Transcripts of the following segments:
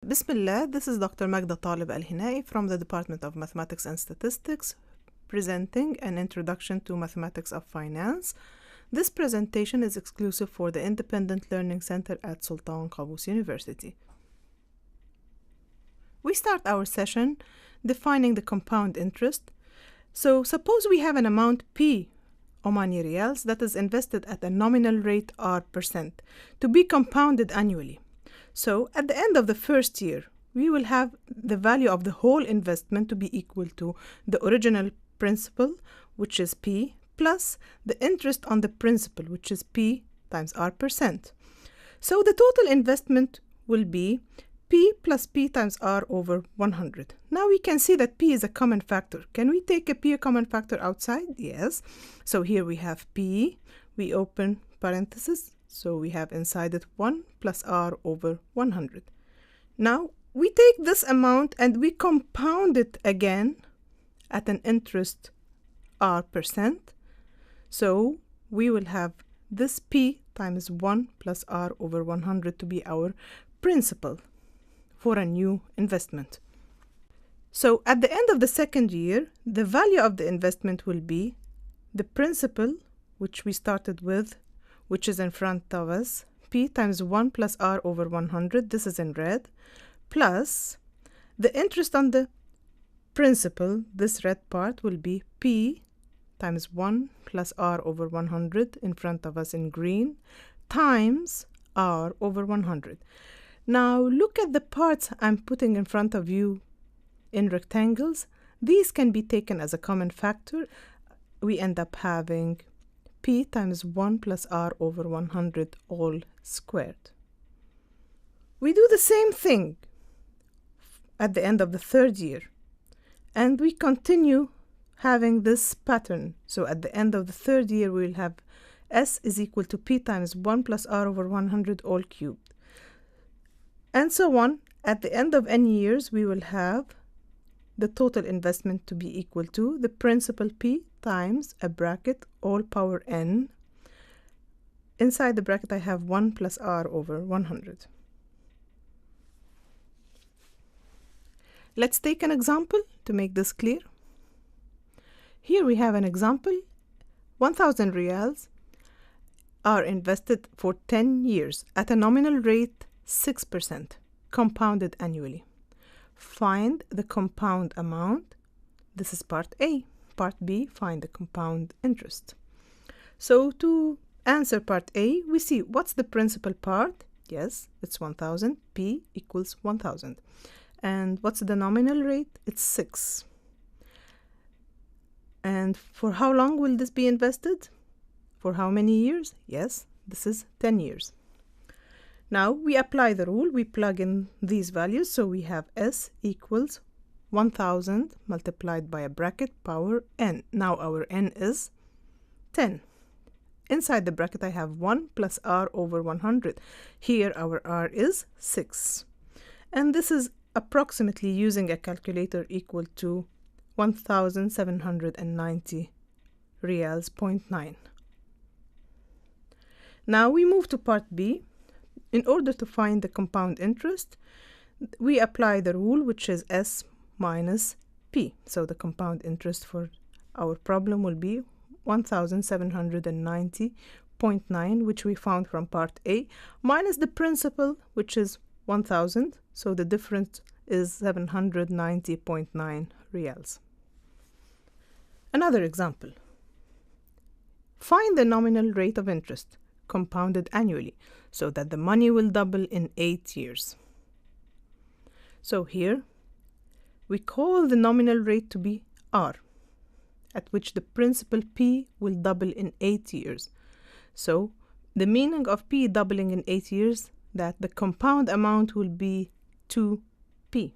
Bismillah, this is Dr. Magda Talib Al-Hinai from the Department of Mathematics and Statistics, presenting an introduction to mathematics of finance. This presentation is exclusive for the Independent Learning Center at Sultan Qaboos University. We start our session defining the compound interest. So suppose we have an amount P Omani Riyals that is invested at a nominal rate R% to be compounded annually. So at the end of the first year, we will have the value of the whole investment to be equal to the original principal, which is P, plus the interest on the principal, which is P times R%. So the total investment will be P plus P times R over 100. Now we can see that P is a common factor. Can we take a P a common factor outside? Yes. So here we have P, we open parentheses, so we have inside it 1 plus R over 100. Now we take this amount and we compound it again at an interest R%. So we will have this P times 1 plus R over 100 to be our principal for a new investment. So at the end of the second year, the value of the investment will be the principal, which we started with, which is in front of us, P times 1 plus R over 100, this is in red, plus the interest on the principal, this red part, will be P times 1 plus R over 100 in front of us in green, times R over 100. Now look at the parts I'm putting in front of you in rectangles. These can be taken as a common factor. We end up having P times 1 plus R over 100 all squared. We do the same thing at the end of the third year, and we continue having this pattern. So at the end of the third year, we'll have S is equal to P times 1 plus R over 100 all cubed. And so on. At the end of n years, we will have the total investment to be equal to the principal P times a bracket all power n. Inside the bracket, I have 1 plus R over 100. Let's take an example to make this clear. Here we have an example. 1,000 Riyals are invested for 10 years at a nominal rate 6%, compounded annually. Find the compound amount. This is part A. Part B, find the compound interest. So to answer part A, we see what's the principal part. Yes, it's 1,000. P equals 1,000. And what's the nominal rate? It's 6. And for how long will this be invested? For how many years? Yes, this is 10 years. Now we apply the rule, we plug in these values, so we have S equals 1000 multiplied by a bracket power n. Now our n is 10. Inside the bracket I have 1 plus R over 100. Here our R is 6. And this is approximately, using a calculator, equal to 1,790 Riyals, 0.9. Now we move to part B. In order to find the compound interest, we apply the rule, which is S minus P. So the compound interest for our problem will be 1,790.9, which we found from part A, minus the principal, which is 1,000. So the difference is 790.9 Riyals. Another example. Find the nominal rate of interest compounded annually, so that the money will double in 8 years. So here, we call the nominal rate to be R, at which the principal P will double in 8 years. So the meaning of P doubling in 8 years, that the compound amount will be 2P.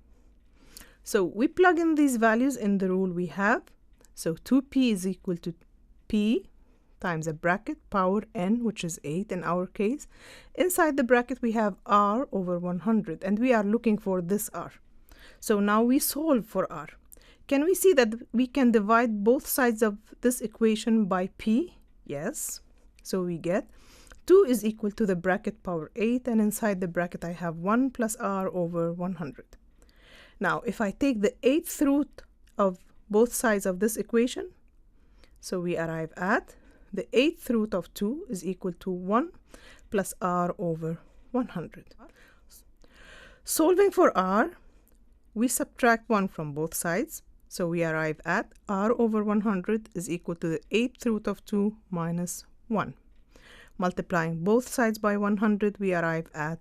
So we plug in these values in the rule we have. So 2P is equal to P times a bracket power n, which is 8 in our case. Inside the bracket we have R over 100, and we are looking for this R. So now we solve for R. Can we see that we can divide both sides of this equation by P? Yes. So we get 2 is equal to the bracket power 8, and inside the bracket I have 1 plus r over 100. Now, if I take the 8th root of both sides of this equation, so we arrive at the 8th root of 2 is equal to 1 plus r over 100. Solving for r, we subtract 1 from both sides, so we arrive at r over 100 is equal to the 8th root of 2 minus 1. Multiplying both sides by 100, we arrive at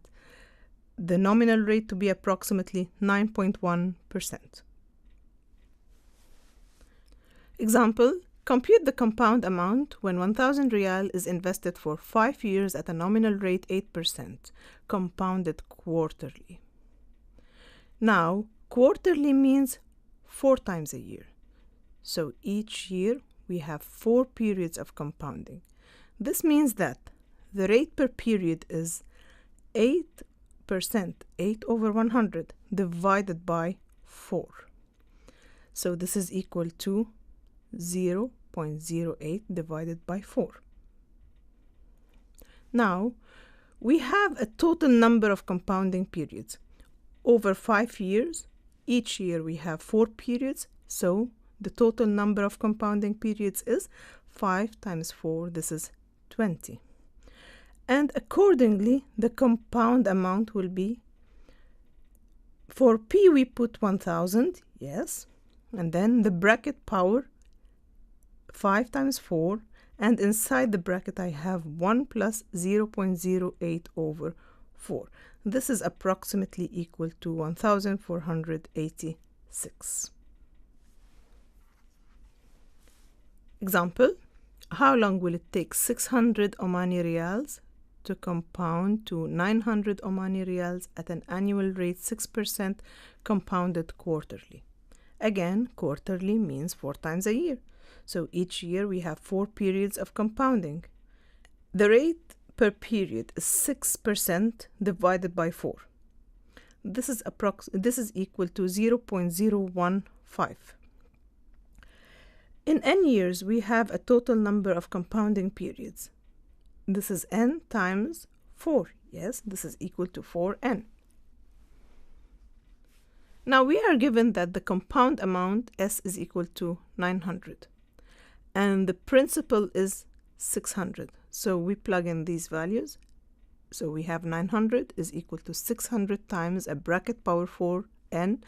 the nominal rate to be approximately 9.1%. Example, compute the compound amount when 1,000 Riyal is invested for 5 years at a nominal rate 8%, compounded quarterly. Now, quarterly means 4 times a year. So each year we have 4 periods of compounding. This means that the rate per period is 8%, 8 over 100, divided by 4. So this is equal to 0.08 divided by 4. Now, we have a total number of compounding periods. Over 5 years, each year we have 4 periods, so the total number of compounding periods is 5 times 4, this is 20. And accordingly, the compound amount will be, for P we put 1,000, yes, and then the bracket power 5 times 4, and inside the bracket I have 1 plus 0.08 over 4. This is approximately equal to 1,486. Example, how long will it take 600 Omani Riyals to compound to 900 Omani Riyals at an annual rate 6% compounded quarterly? Again, quarterly means 4 times a year. So each year we have 4 periods of compounding. The rate per period is 6% divided by 4. This is equal to 0.015. In n years, we have a total number of compounding periods. This is n times 4. Yes, this is equal to 4n. Now we are given that the compound amount S is equal to 900 and the principal is 600. So we plug in these values. So we have 900 is equal to 600 times a bracket power 4n.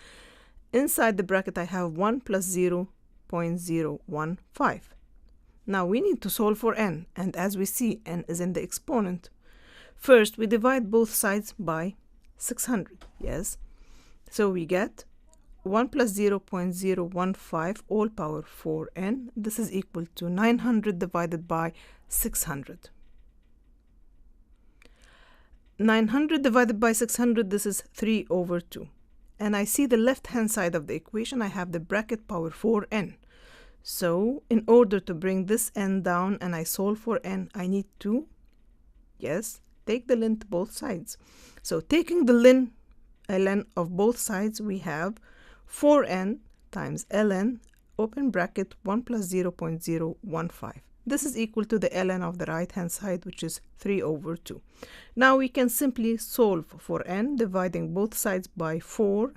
Inside the bracket I have 1 plus 0.015. Now we need to solve for n, and as we see, n is in the exponent. First, we divide both sides by 600, yes. So we get 1 plus 0.015 all power 4n. This is equal to 900 divided by 600. 900 divided by 600, this is 3 over 2. And I see the left-hand side of the equation, I have the bracket power 4n. So in order to bring this n down and I solve for n, I need to, yes, take the ln to both sides. So taking the ln of both sides, we have 4n times ln, open bracket, 1 plus 0.015. This is equal to the ln of the right-hand side, which is 3 over 2. Now we can simply solve for n, dividing both sides by 4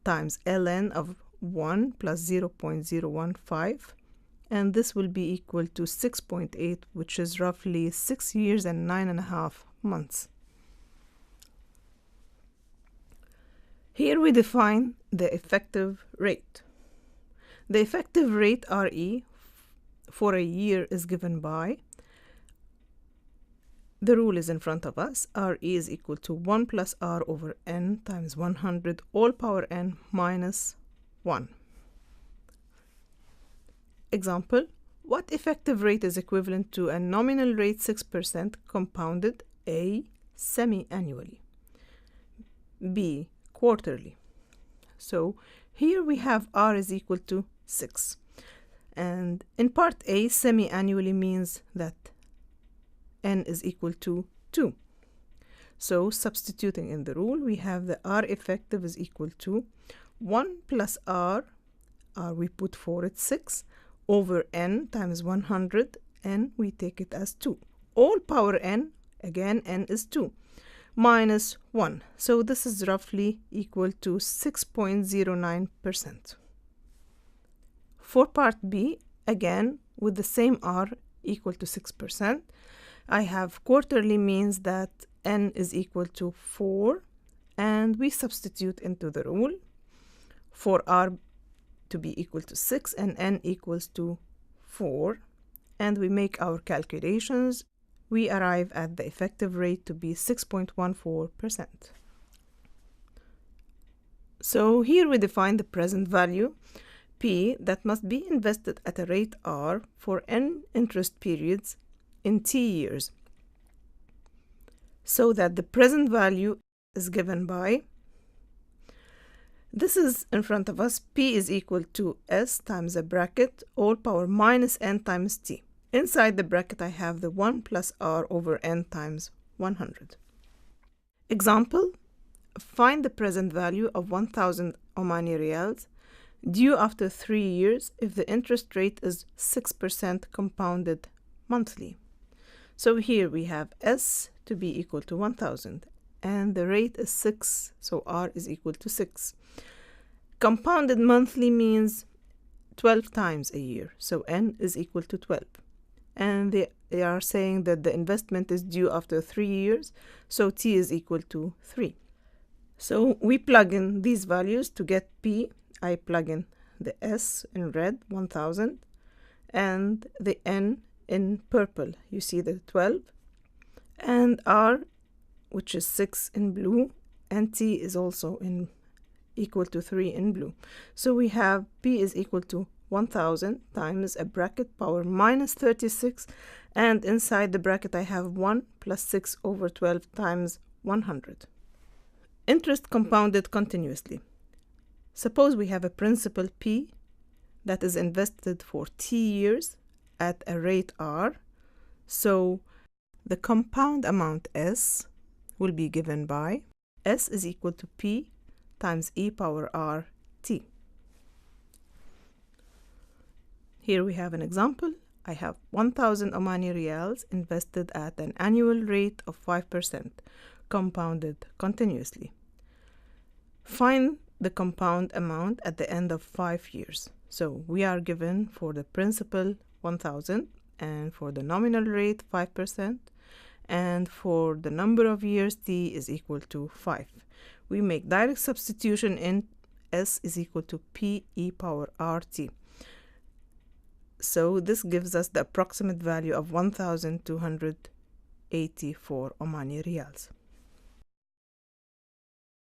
times ln of 1 plus 0.015, and this will be equal to 6.8, which is roughly 6 years and 9.5 months. Here we define the effective rate. The effective rate RE for a year is given by, the rule is in front of us, RE is equal to 1 plus R over n times 100 all power n minus 1. Example, what effective rate is equivalent to a nominal rate 6% compounded, A, semi-annually, B, quarterly? So here we have R is equal to 6. And in part A, semi-annually means that n is equal to 2. So substituting in the rule, we have the R effective is equal to 1 plus R we put 4, it's 6, over n times 100, and we take it as 2. all power n, again n is 2, minus 1. So this is roughly equal to 6.09%. For part B, again with the same r equal to 6%, I have quarterly means that n is equal to 4, and we substitute into the rule for r to be equal to 6 and n equals to 4, and we make our calculations. We arrive at the effective rate to be 6.14%. So here we define the present value P that must be invested at a rate R for n interest periods in T years, so that the present value is given by, this is in front of us, P is equal to S times a bracket all power minus n times T. Inside the bracket I have the 1 plus R over n times 100. Example, find the present value of 1000 Omani Riyals due after 3 years if the interest rate is 6% compounded monthly. So here we have S to be equal to 1000 and the rate is 6, so R is equal to 6. Compounded monthly means 12 times a year, so N is equal to 12. And they are saying that the investment is due after 3 years, so T is equal to 3. So we plug in these values to get P. I plug in the S in red, 1000, and the N in purple, you see the 12, and R, which is 6 in blue, and T is also in equal to 3 in blue. So we have P is equal to 1000 times a bracket power minus 36, and inside the bracket I have 1 plus 6 over 12 times 100. Interest compounded continuously. Suppose we have a principal P that is invested for T years at a rate R, so the compound amount S will be given by S is equal to P times e power R T. Here we have an example. I have 1000 Omani Riyals invested at an annual rate of 5%, compounded continuously. Find the compound amount at the end of 5 years. So we are given for the principal 1000 and for the nominal rate 5%, and for the number of years T is equal to 5. We make direct substitution in S is equal to P e power RT. So this gives us the approximate value of 1284 Omani Riyals.